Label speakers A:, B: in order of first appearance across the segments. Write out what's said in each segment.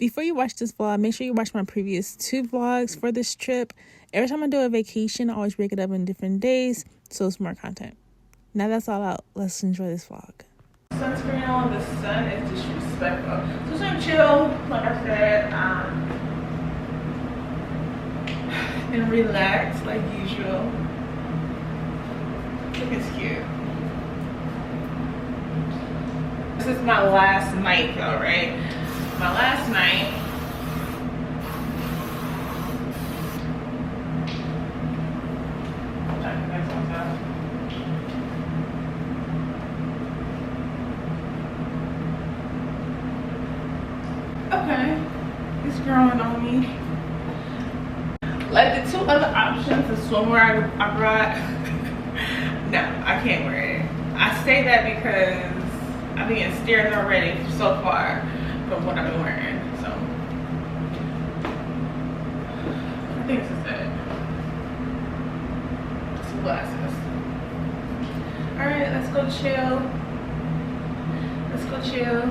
A: Before you watch this vlog, make sure you watch my previous 2 vlogs for this trip. Every time I do a vacation, I always break it up in different days, so it's more content. Now that's all out. Let's enjoy this vlog. Sunscreen on, the sun is disrespectful. So just gonna chill, like I said, and relax like usual. I think it's cute. This is my last night though, right? My last night. Okay, it's growing on me. Like the 2 other options, the swimwear I brought, no, I can't wear it. I say that because I'm being stared already so far from what I've been wearing. So I think this is it. Some glasses. Alright, let's go chill. Let's go chill.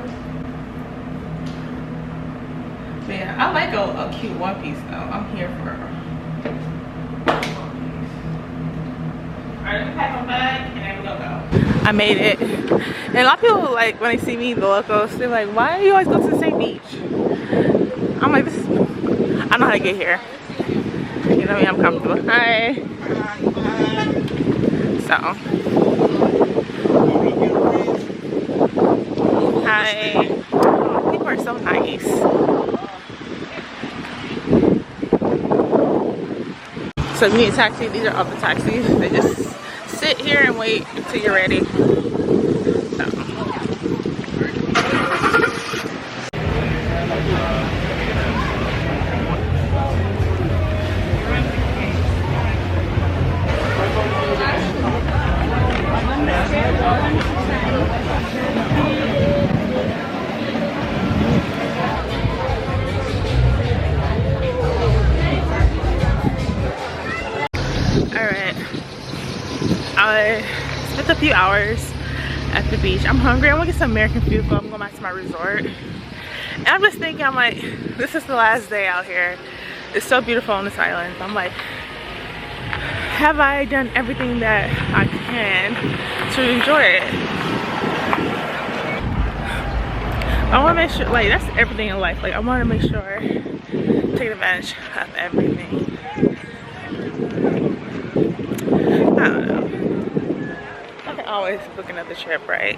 A: But yeah, I like a cute one piece though. I'm here for it. Alright, let me pack my bag and then we're gonna go. I made it. And a lot of people, like, when they see me, the locals, they're like, why do you always go to the same beach? I'm like, this is, I know how to get here. You know what I mean? I'm comfortable. Hi. So. Hi. People are so nice. So if you need a taxi, these are all the taxis. They just sit here and wait until you're ready. So. Alright, I spent a few hours at the beach. I'm hungry. I want to get some American food, but I'm going back to my resort. And I'm just thinking, I'm like, this is the last day out here. It's so beautiful on this island. I'm like, have I done everything that I can to enjoy it? I want to make sure, like, that's everything in life. Like, I want to make sure, take advantage of everything. I don't know. I can always book another trip, right?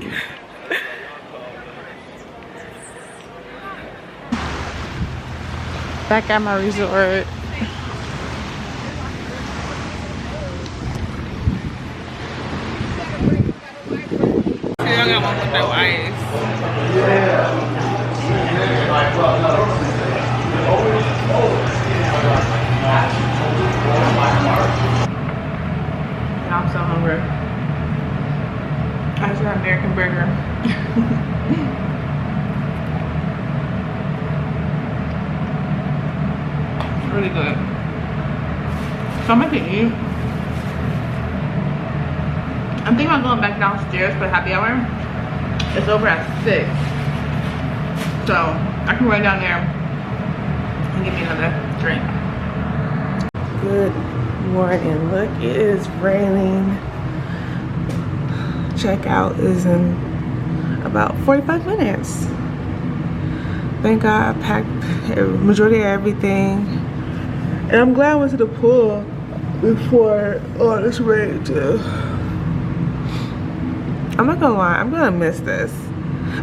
A: Back at my resort. I got one with no ice. I'm so hungry. I just got an American burger. It's really good. So I'm gonna eat. I'm thinking about going back downstairs for happy hour. It's over at 6. So I can run down there and get me another drink. Good morning. Look, it is raining. Checkout is in about 45 minutes. Thank God I packed a majority of everything. And I'm glad I went to the pool before all this rain too. I'm not gonna lie, I'm gonna miss this.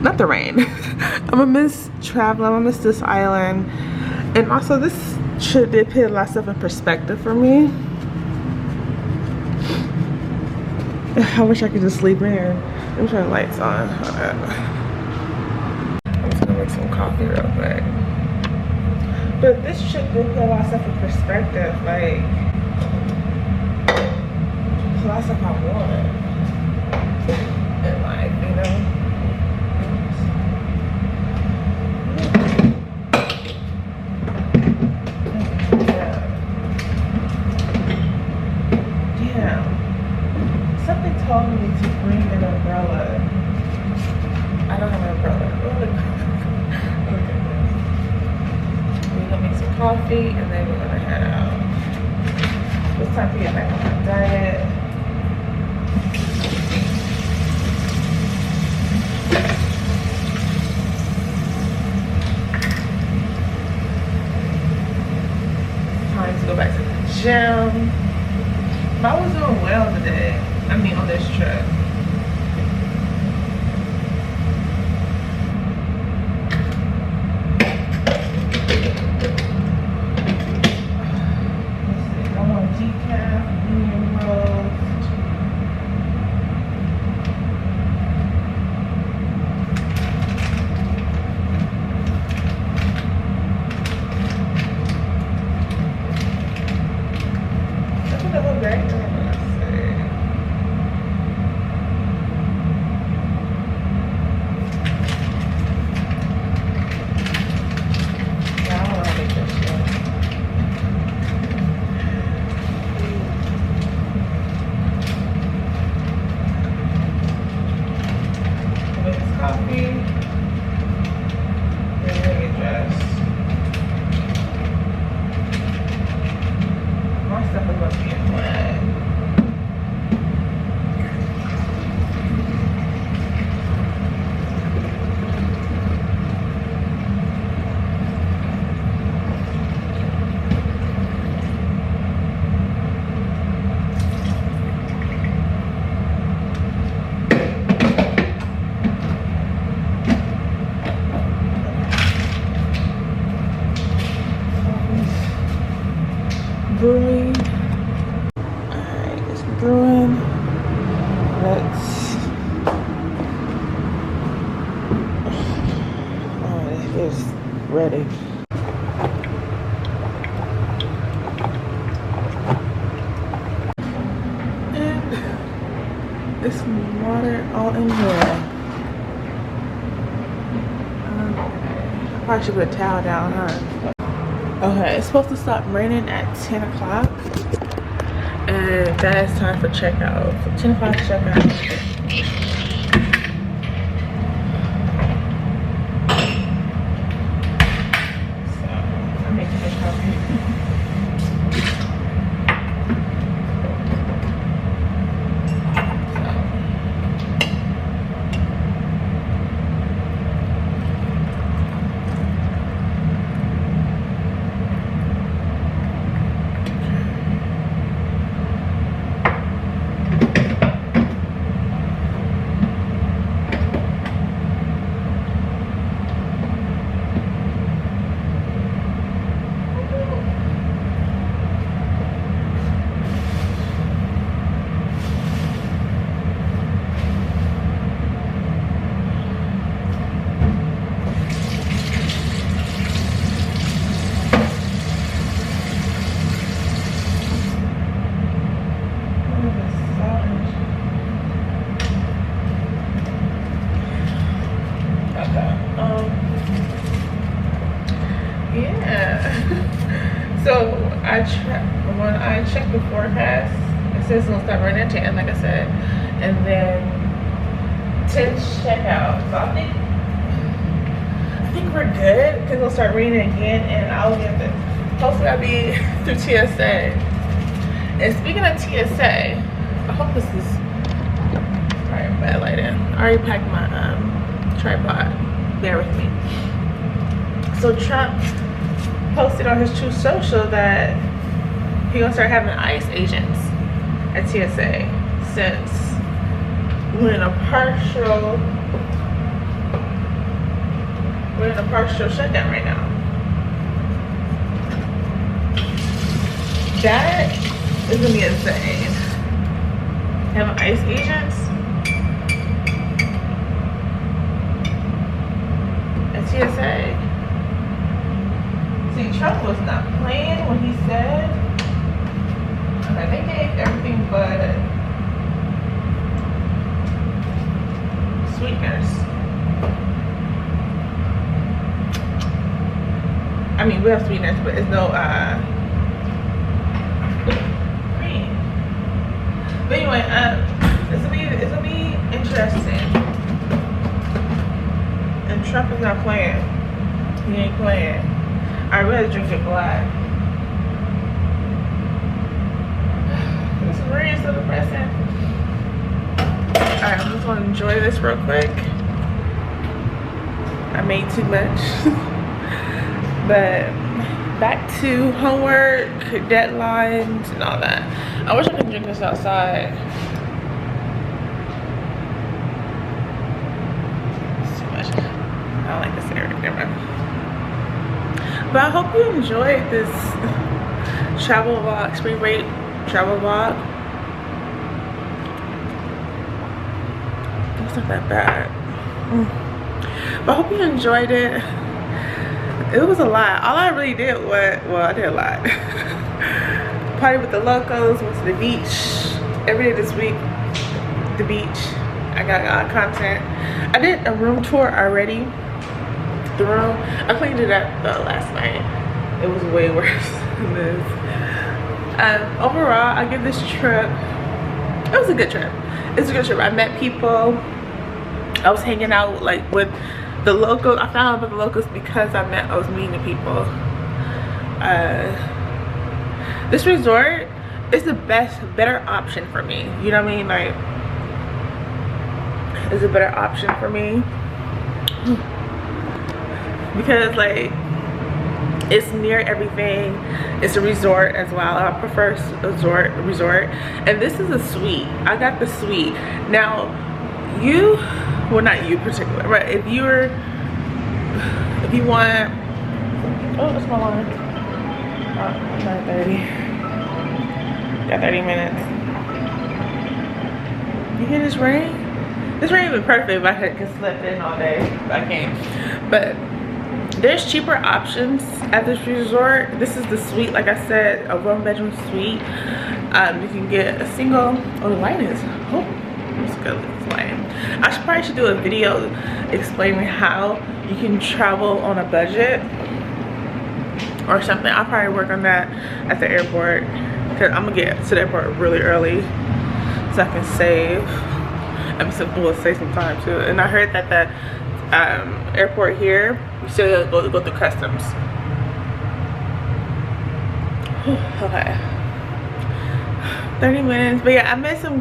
A: Not the rain. I'm gonna miss traveling, I'm gonna miss this island. And also this trip did put a lot of stuff in perspective for me. I wish I could just sleep in here. Let me turn the lights on. I'm just gonna make some coffee real quick. But this trip did put a lot of stuff in perspective. Like, there's a lot of stuff I want in life, you know? Something told me to bring an umbrella. I don't have an umbrella. Look at this. coffee, and then we're gonna head out. It's time to get back on my diet. Time to go back to the gym. But I was doing well today. I mean, on this trip. Brewing. Alright, it's brewing. It's ready. And this water all in here. I probably should put a towel down, huh? Okay, it's supposed to stop raining at 10 o'clock. And that is time for checkout. So 10 o'clock checkout. So I'm making this coffee. So when I checked the forecast, it says it's gonna start raining at 10, like I said, and then 10 checkout. So I think we're good because it'll start raining again, and I'll get the. Hopefully, I'll be through TSA. And speaking of TSA, I hope this is alright. Bad lighting. I already packed my tripod. Bear with me. So Trump posted on his True Social that he's gonna start having ICE agents at TSA since we're in a partial shutdown right now. That is gonna be insane. Having ICE agents at TSA. See, Trump was not playing when he said, okay, they gave everything but sweeteners. I mean, we have sweeteners, but it's no cream. But anyway, it's gonna be interesting. And Trump is not playing. He ain't playing. I really drink it black. This rain is so depressing. Alright, I'm just gonna enjoy this real quick. I made too much. But back to homework, deadlines, and all that. I wish I could drink this outside. It's too much. I don't like this area. Never mind. But I hope you enjoyed this travel vlog, spring break travel vlog. It's not that bad. But I hope you enjoyed it. It was a lot. All I really did was, well, I did a lot. Party with the locals, went to the beach. Every day this week, the beach. I got content. I did a room tour already. The room, I cleaned it up last night. It was way worse than this. Overall, I give this trip, it was a good trip. It's a good trip. I met people. I was hanging out like with the locals. I found out about the locals because I was meeting people. This resort is the better option for me. You know what I mean? Like, it's a better option for me because like it's near everything. It's a resort as well. I prefer resort, and this is a suite. I got the suite. Now, you, well, not you particular, but if you want, oh, that's my line. 9:30. Got 30 minutes. You hear this rain? This rain would be perfect if I could sleep in all day. But I can't. But there's cheaper options at this resort. This is the suite, like I said, a 1-bedroom suite. You can get a single. Oh, the light is. Oh, it's good. It's light. I probably should do a video explaining how you can travel on a budget or something. I'll probably work on that at the airport because I'm gonna get to the airport really early so I can save. I'm simple to save some time too. And I heard that the airport here, you still go through customs. Okay, 30 minutes. But yeah, I met some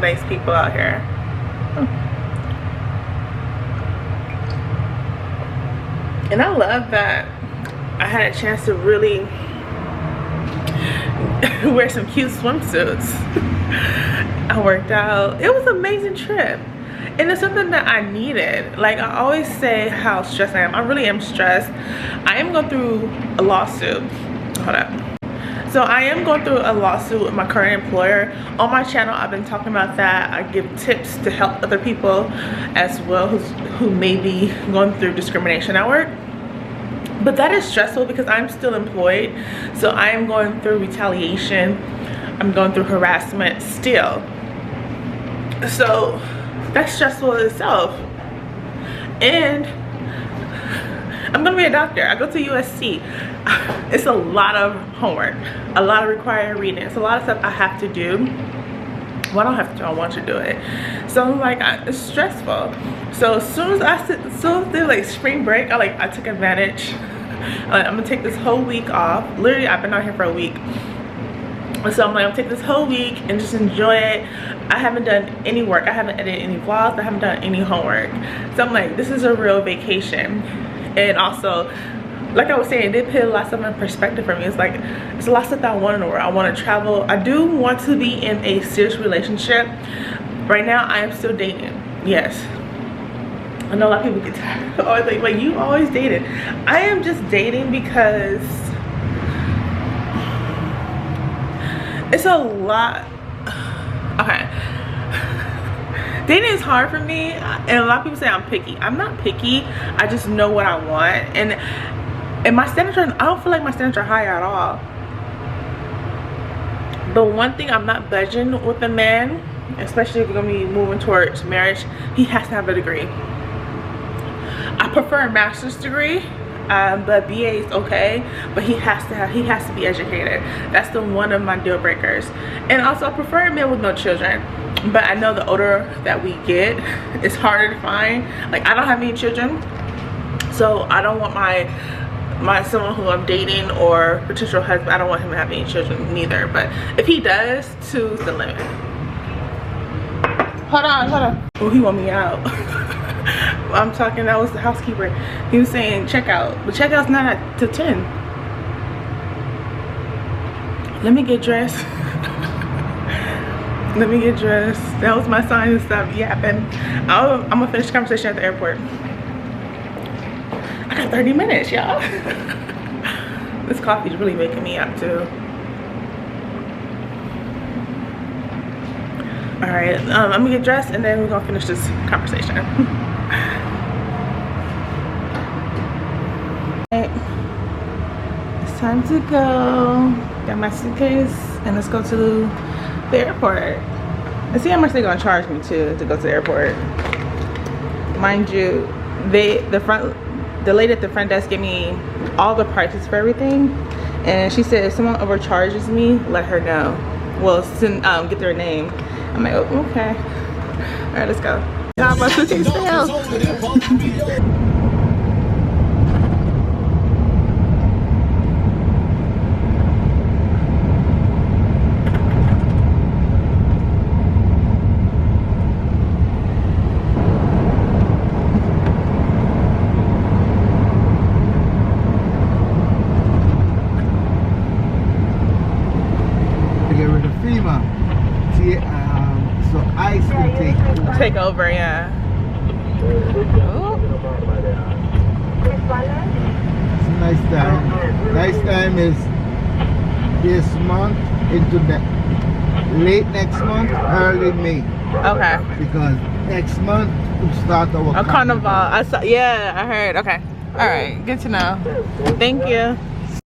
A: nice people out here. And I love that I had a chance to really wear some cute swimsuits. I worked out. It was an amazing trip. And it's something that I needed. Like, I always say how stressed I am. I really am stressed. I am going through a lawsuit. Hold up. So I am going through a lawsuit with my current employer. On my channel, I've been talking about that. I give tips to help other people as well who may be going through discrimination at work. But that is stressful because I'm still employed. So I am going through retaliation. I'm going through harassment still. So that's stressful in itself. And I'm gonna be a doctor. I go to USC. It's a lot of homework, a lot of required reading. It's a lot of stuff I have to do. Well, I don't have to do, I want to do it. So I'm like, it's stressful. So as soon as they're like spring break, I took advantage. I'm gonna take this whole week off. Literally, I've been out here for a week. So I'm like, I'll take this whole week and just enjoy it. I haven't done any work. I haven't edited any vlogs. I haven't done any homework. So I'm like, this is a real vacation. And also, like I was saying, it did put a lot of stuff in perspective for me. It's like, it's a lot of stuff that I want in the world. I want to travel. I do want to be in a serious relationship. Right now, I am still dating. Yes. I know a lot of people get tired. Always like, wait, you always dated. I am just dating because it's a lot. Okay. Dating is hard for me, and a lot of people say I'm picky. I'm not picky. I just know what I want, and my standards are, I don't feel like my standards are high at all. But one thing I'm not budging with a man, especially if we're gonna be moving towards marriage, he has to have a degree. I prefer a master's degree, but BA is okay, but he has to be educated. That's one of my deal breakers. And also, I prefer a man with no children, but I know the older that we get, it's harder to find. Like, I don't have any children, So I don't want someone who I'm dating or potential husband, I don't want him to have any children neither. But if he does, 2's the limit. Hold on. Oh, he want me out. I'm talking, that was the housekeeper. He was saying checkout, but checkout's not till 10. Let me get dressed. Let me get dressed. That was my sign to stop yapping. I'm gonna finish the conversation at the airport. I got 30 minutes, y'all. This coffee's really waking me up too. All right, I'm gonna get dressed and then we're gonna finish this conversation. It's time to go. Got my suitcase and let's go to the airport. And see how much they're gonna charge me to go to the airport. Mind you, the lady at the front desk gave me all the prices for everything, and she said if someone overcharges me, let her know. Well, get their name. I'm like, oh, okay. All right, let's go. God, my suitcase failed.
B: So ice will
A: Take over, yeah. Ooh.
B: It's a nice time. Nice time is this month into the late next month, early May.
A: Okay.
B: Because next month we'll start our
A: carnival. I saw, yeah, I heard. Okay. All right, good to know. Thank you.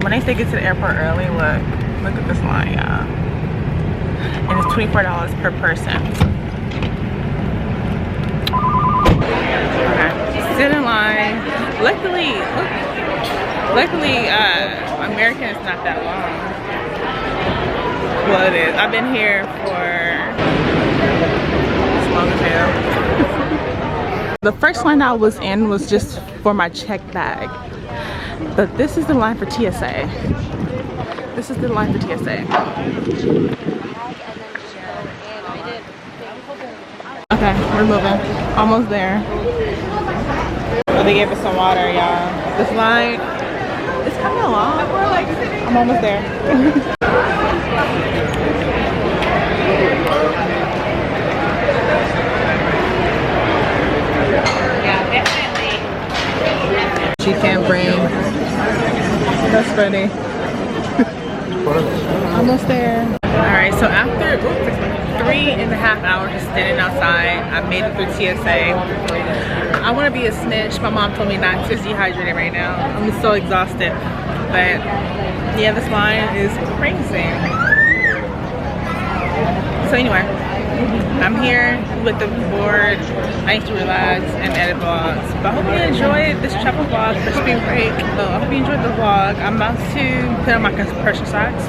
A: When they say get to the airport early, look at this line, y'all. And it's $24 per person. Okay, sit in line. Luckily, American is not that long. Well, it is. I've been here for as long as hell. The first line I was in was just for my check bag, but this is the line for TSA. This is the line for TSA. Okay, we're moving. Almost there. Oh, they gave us some water, y'all. This line is kind of long. I'm almost there. Yeah, definitely. She can't bring. That's funny. Almost there. All right, so after 3.5 hours of standing outside, I made it through TSA. I want to be a snitch. My mom told me not to. It's dehydrated right now. I'm so exhausted. But yeah, this line is crazy. So anyway, I'm here with the board. I need to relax and edit vlogs. But I hope you enjoyed this travel vlog for spring break. So I hope you enjoyed the vlog. I'm about to put on my compression socks.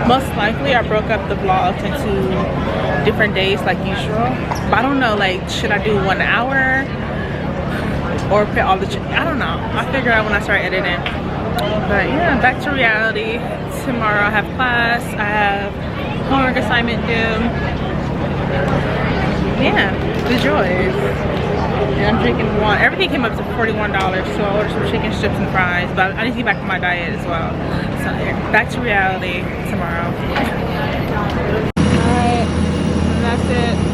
A: Most likely I broke up the vlog into different days like usual. But I don't know, like, should I do 1 hour or put all the, I don't know. I'll figure out when I start editing. But yeah, back to reality. Tomorrow I have class. I have homework assignment due. Yeah, the joys. And I'm drinking water. Everything came up to $41, so I ordered some chicken strips and fries. But I need to get back to my diet as well. So yeah, back to reality tomorrow. Alright, that's it.